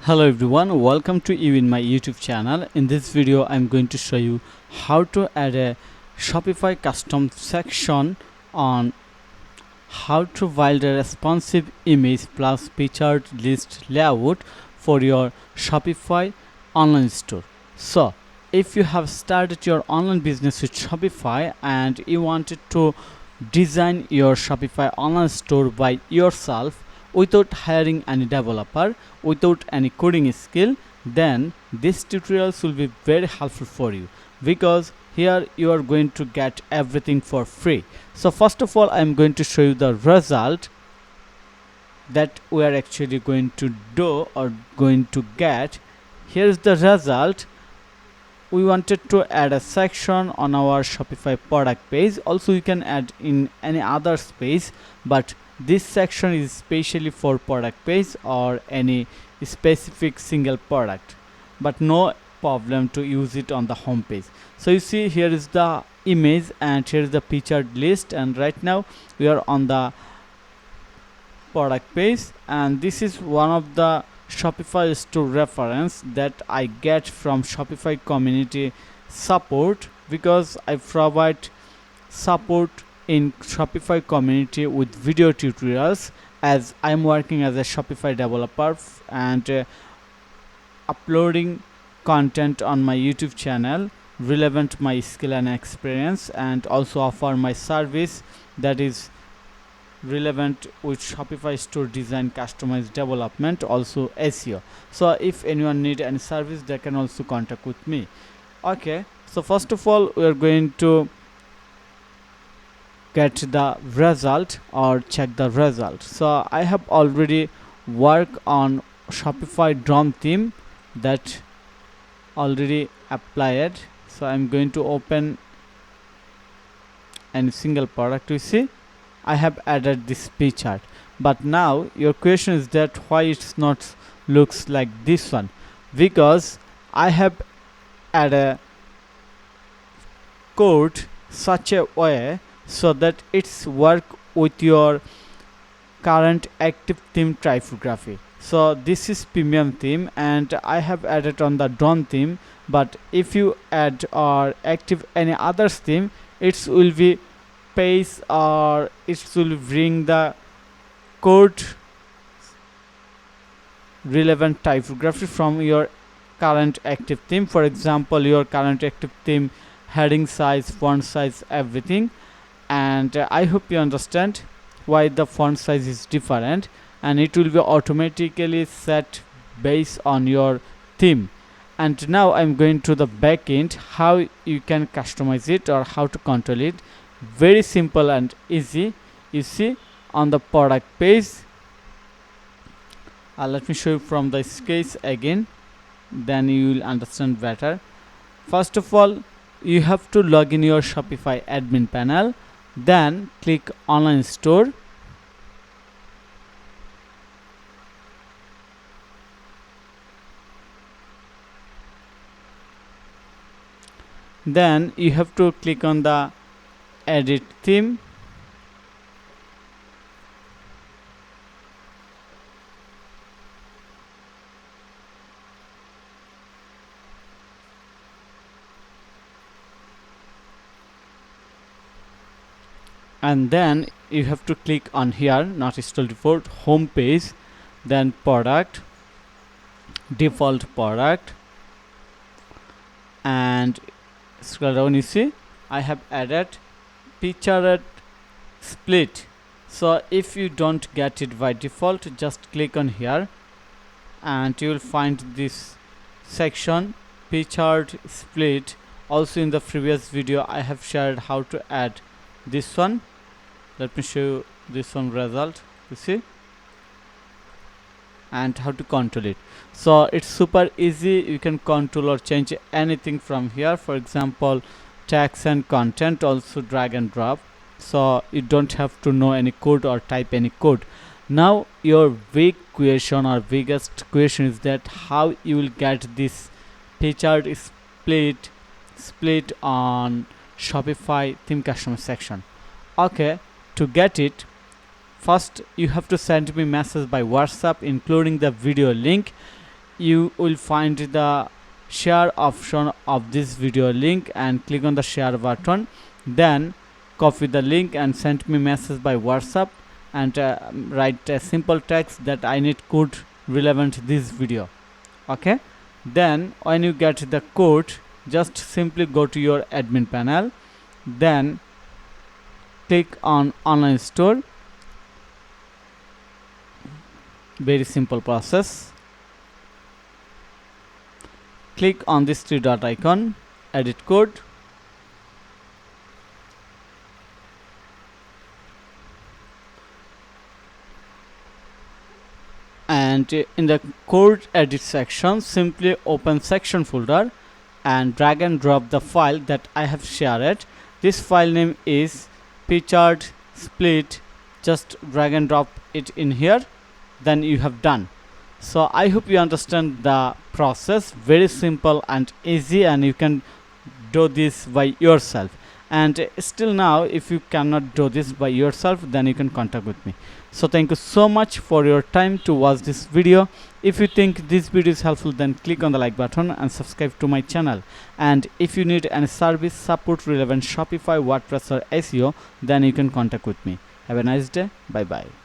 Hello everyone, welcome to you in my YouTube channel. In this video I'm going to show you how to add a Shopify custom section on how to build a responsive image plus featured list layout for your Shopify online store. So if you have started your online business with Shopify and you wanted to design your Shopify online store by yourself without hiring any developer, without any coding skill, then this tutorials will be very helpful for you, because here you are going to get everything for free. So first of all, I'm going to show you the result that we are actually going to do or going to get. Here's the result. We wanted to add a section on our Shopify product page. Also you can add in any other space, but this section is specially for product page or any specific single product, but no problem to use it on the home page. So you see, here is the image and here is the featured list, and right now we are on the product page, and this is one of the Shopify store reference that I get from Shopify community support, because I provide support in Shopify community with video tutorials, as I'm working as a Shopify developer and uploading content on my YouTube channel relevant my skill and experience, and also offer my service that is relevant with Shopify store design, customized development, also SEO. So if anyone need any service, they can also contact with me. Okay, so first of all we are going to get the result or check the result. So I have already worked on Shopify DOM theme that already applied. So I'm going to open any single product. You see, I have added this P chart, but now your question is that why it's not looks like this one, because I have added a code such a way so that it's work with your current active theme typography. So this is premium theme and I have added on the DOM theme, but if you add or active any other theme, it will be paste or it will bring the code relevant typography from your current active theme. For example, your current active theme heading size, font size, everything, and I hope you understand why the font size is different, and it will be automatically set based on your theme. And now I'm going to the backend, how you can customize it or how to control it. Very simple and easy. You see, on the product page, let me show you from the sketch again, then you will understand better. First of all, you have to log in your Shopify admin panel, then click online store, then you have to click on the edit theme, and then you have to click on here not install default home page, then product, default product, and scroll down. You see, I have added featured split. So if you don't get it by default, just click on here and you will find this section featured split. Also in the previous video I have shared how to add this one. Let me show you this one result, you see, and how to control it. So it's super easy. You can control or change anything from here. For example, text and content, also drag and drop, so you don't have to know any code or type any code. Now your big question or biggest question is that how you will get this featured split on Shopify theme customer section. Okay, to get it, first you have to send me message by WhatsApp including the video link. you will find the share option of this video link and click on the share button, then copy the link and send me message by WhatsApp and write a simple text that I need code relevant to this video. Okay, then when you get the code, just simply go to your admin panel, then click on online store. Very simple process. Click on this three dot icon, edit code, and in the code edit section, simply open section folder and drag and drop the file that I have shared. This file name is pchart split. Just drag and drop it in here, then you have done. So I hope you understand the process. Very simple and easy, and you can do this by yourself. And still now, if you cannot do this by yourself, then you can contact with me. So thank you so much for your time to watch this video. If you think this video is helpful, then click on the like button and subscribe to my channel. And if you need any service support relevant Shopify, WordPress or SEO, then you can contact with me. Have a nice day. Bye bye.